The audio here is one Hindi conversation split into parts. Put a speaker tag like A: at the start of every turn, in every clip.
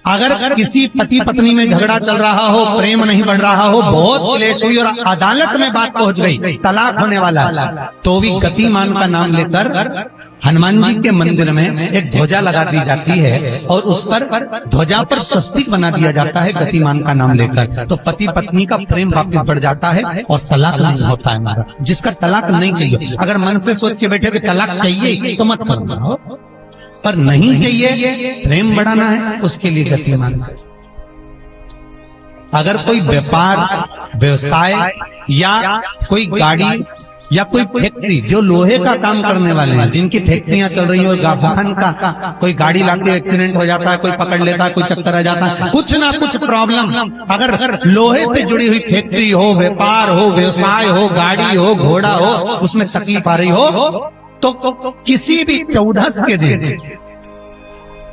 A: अगर किसी पति पत्नी में झगड़ा चल रहा हो, प्रेम नहीं बढ़ रहा हो, बहुत क्लेश हुई और अदालत में बात पहुंच गई, तलाक होने वाला, तो भी गतिमान का नाम लेकर हनुमान जी के मंदिर में एक ध्वजा लगा दी जाती है और उस पर ध्वजा पर स्वस्तिक बना दिया जाता है गतिमान का नाम लेकर। तो पति पत्नी का प्रेम वापस बढ़ जाता है और तलाक नहीं होता है हमारा। जिसका तलाक नहीं चाहिए, अगर मन से सोच के बैठे कि तलाक चाहिए तो मत करो, पर नहीं चाहिए, प्रेम बढ़ाना है, उसके लिए गतिमान। अगर कोई व्यापार व्यवसाय या कोई गाड़ी या कोई फैक्ट्री, जो लोहे का काम करने वाले हैं, जिनकी फैक्ट्रियां चल रही हो, वाहन का कोई गाड़ी लाके एक्सीडेंट हो जाता है, कोई पकड़ लेता है, कोई चक्कर आ जाता है, कुछ ना कुछ प्रॉब्लम, अगर लोहे से जुड़ी हुई फैक्ट्री हो, व्यापार हो, व्यवसाय हो, गाड़ी हो, घोड़ा हो, उसमें तकलीफ आ रही हो, तो किसी भी 14 के दिन,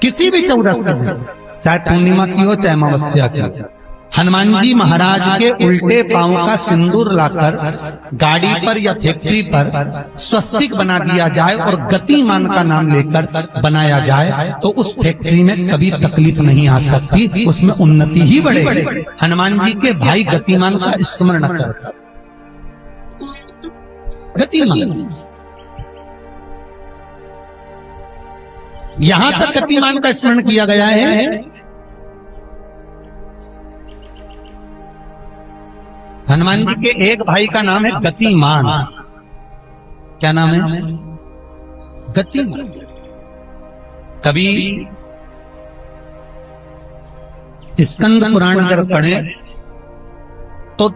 A: किसी भी 14 के दिन, चाहे पूर्णिमा की हो चाहे अमावस्या की, हनुमान जी महाराज के उल्टे पांव का सिंदूर लाकर गाड़ी पर या फैक्ट्री पर स्वस्तिक बना दिया जाए और गतिमान का नाम लेकर बनाया जाए, तो उस फैक्ट्री में कभी तकलीफ नहीं आ सकती, उसमें उन्नति ही बढ़ेगी। हनुमान जी के भाई गतिमान का स्मरण कर, गतिमान, यहां तक गतिमान का स्मरण किया गया है। हनुमान जी के एक भाई का नाम है गतिमान। क्या नाम है? गतिमान। कभी स्कंद पुराण अगर पढ़े तो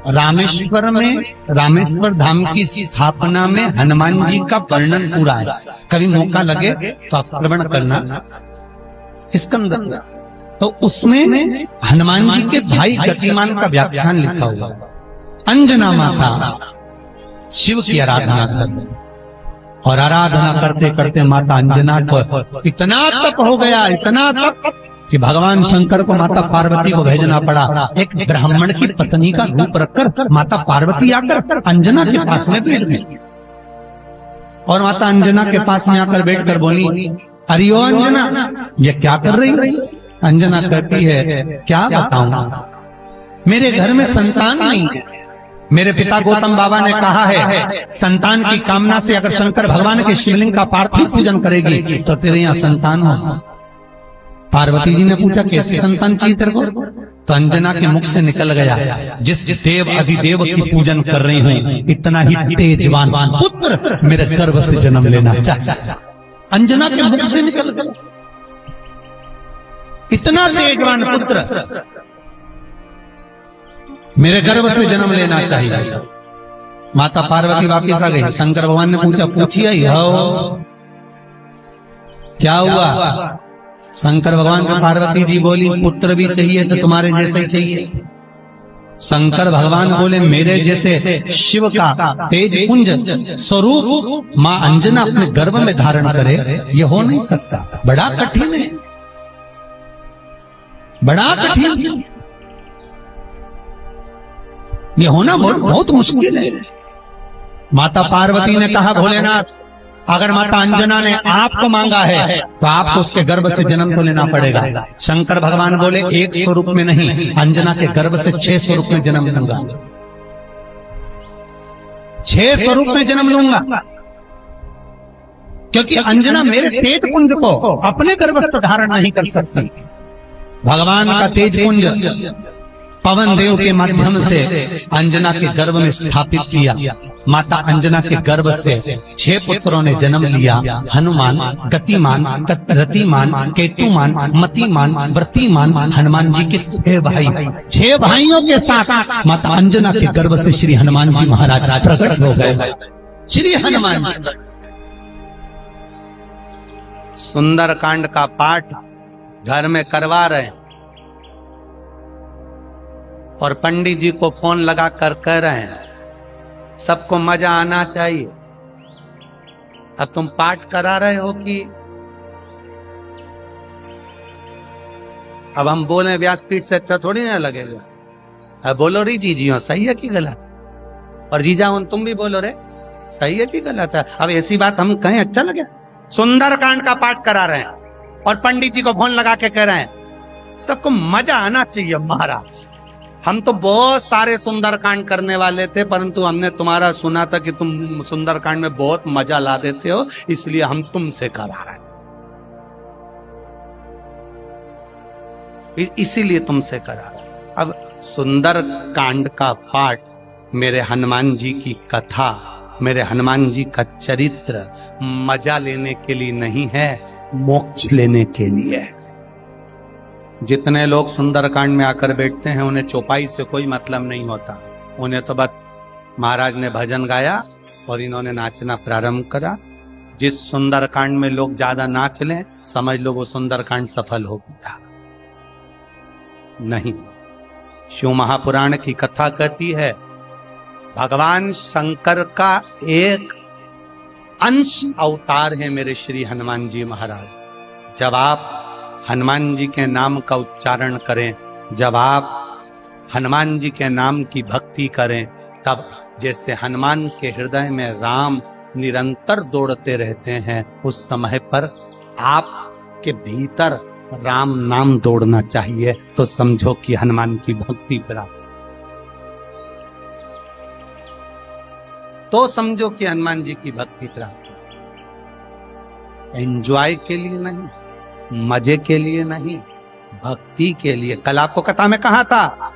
A: रामेश्वर में, रामेश्वर धाम की स्थापना में हनुमान जी का वर्णन पूरा है। कभी मौका लगे तो आप श्रवण करना स्कंद, तो उसमें हनुमान जी के भाई गतिमान का व्याख्यान लिखा हुआ। अंजना माता शिव की आराधना करते, और आराधना करते करते माता अंजना को इतना तप हो गया, इतना तप कि भगवान शंकर को माता पार्वती को भेजना पड़ा। एक ब्राह्मण की पत्नी का रूप रखकर माता पार्वती आकर अंजना के पास में बैठ गई, और माता अंजना के पास में आकर बैठकर बोली, अरे ओ अंजना, ये क्या कर रही? अंजना कहती है, क्या बताऊं, मेरे घर में संतान नहीं है। मेरे पिता गौतम बाबा ने कहा है, संतान की कामना से अगर शंकर भगवान के शिवलिंग का पार्थिव पूजन करेगी तो तेरे यहाँ संतान होगा। पार्वती जी ने पूछा, कैसी संतान चाहिए तेरे को? तो अंजना के मुख से निकल गया, जिस देव अधिदेव की पूजन कर रही हूँ, इतना ही तेजवान पुत्र मेरे गर्भ से जन्म लेना चाहिए। अंजना के मुख से निकल गया, इतना तेजवान पुत्र मेरे गर्भ से जन्म लेना चाहिए। माता पार्वती वापिस आ गई। शंकर भगवान ने पूछा, पूछिए क्या हुआ? शंकर भगवान से पार्वती जी बोली, पुत्र भी चाहिए तो तुम्हारे जैसे ही चाहिए। शंकर भगवान बोले, मेरे जैसे शिव का तेज पुंज स्वरूप मां अंजना अपने गर्भ में धारण करे, ये हो नहीं सकता, बड़ा कठिन है, बड़ा कठिन, ये होना बहुत मुश्किल है। माता पार्वती ने कहा, भोलेनाथ, अगर माता अंजना ने आपको मांगा है तो आपको उसके गर्भ से जन्म तो लेना पड़ेगा। शंकर भगवान बोले, एक स्वरूप में नहीं, अंजना के गर्भ से 6 स्वरूप में जन्म लूंगा, 6 स्वरूप में जन्म लूंगा, क्योंकि अंजना मेरे तेज पुंज को अपने गर्भस्थ धारण नहीं कर सकती। भगवान का तेज पुंज पवन देव के माध्यम से अंजना के गर्भ में स्थापित किया। माता अंजना के गर्भ से 6 पुत्रों ने जन्म लिया। हनुमान, गतिमान, रतिमान, केतुमान, मतिमान, व्रतिमान, हनुमान जी के 6 भाई, 6 भाइयों के साथ माता अंजना के गर्भ से श्री हनुमान जी महाराज प्रकट हो गए। श्री हनुमान सुंदर कांड का पाठ घर में करवा रहे हैं, और पंडित जी को फोन लगा कर कह रहे हैं, सबको मजा आना चाहिए। अब तुम पाठ करा रहे हो कि अब हम बोले व्यासपीठ से अच्छा थोड़ी ना लगेगा। अब बोलो री जीजियो, सही है कि गलत? और जीजा हूं तुम भी बोलो रे, सही है कि गलत है? अब ऐसी बात हम कहें अच्छा लगे? सुंदर कांड का पाठ करा रहे हैं, और पंडित जी को फोन लगा के कह रहे हैं सबको मजा आना चाहिए महाराज, हम तो बहुत सारे सुंदरकांड करने वाले थे, परंतु हमने तुम्हारा सुना था कि तुम सुंदरकांड में बहुत मजा ला देते हो, इसलिए हम तुमसे करा रहे हैं, इसीलिए तुमसे करा रहे हैं। अब सुंदर कांड का पाठ मेरे हनुमान जी की कथा, मेरे हनुमान जी का चरित्र मजा लेने के लिए नहीं है, मोक्ष लेने के लिए है। जितने लोग सुंदरकांड में आकर बैठते हैं उन्हें चौपाई से कोई मतलब नहीं होता, उन्हें तो बस महाराज ने भजन गाया और इन्होंने नाचना प्रारंभ करा। जिस सुंदरकांड में लोग ज्यादा नाच लें समझ लो वो सुंदरकांड सफल हो गया। नहीं, शिव महापुराण की कथा कहती है भगवान शंकर का एक अंश अवतार है मेरे श्री हनुमान जी महाराज। जब आप हनुमान जी के नाम का उच्चारण करें, जब आप हनुमान जी के नाम की भक्ति करें, तब जैसे हनुमान के हृदय में राम निरंतर दौड़ते रहते हैं, उस समय पर आपके भीतर राम नाम दौड़ना चाहिए, तो समझो कि हनुमान की भक्ति प्राप्त, तो समझो कि हनुमान जी की भक्ति प्राप्त। एंजॉय के लिए नहीं, मजे के लिए नहीं, भक्ति के लिए। कल आपको कथा में कहा था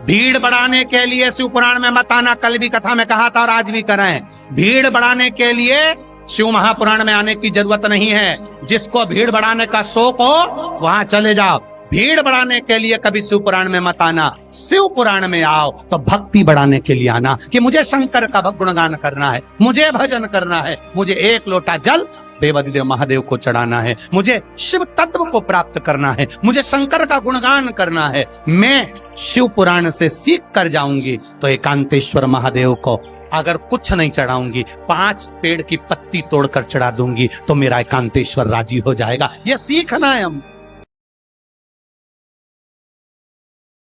A: भीड़ बढ़ाने के लिए शिव पुराण में मत आना, कल भी कथा में कहा था और आज भी कराएं। भीड़ बढ़ाने के लिए शिव महापुराण में आने की जरूरत नहीं है। जिसको भीड़ बढ़ाने का शौक हो वहां चले जाओ। भीड़ बढ़ाने के लिए कभी शिव पुराण में मत आना, शिव पुराण में आओ तो भक्ति बढ़ाने के लिए आना कि मुझे शंकर का गुणगान करना है, मुझे भजन करना है, मुझे एक लोटा जल देवाधिदेव महादेव को चढ़ाना है, मुझे शिव तत्व को प्राप्त करना है, मुझे शंकर का गुणगान करना है। मैं शिव पुराण से सीख कर जाऊंगी तो एकांतेश्वर महादेव को अगर कुछ नहीं चढ़ाऊंगी, 5 पेड़ की पत्ती तोड़कर चढ़ा दूंगी तो मेरा एकांतेश्वर राजी हो जाएगा। ये सीखना है हम।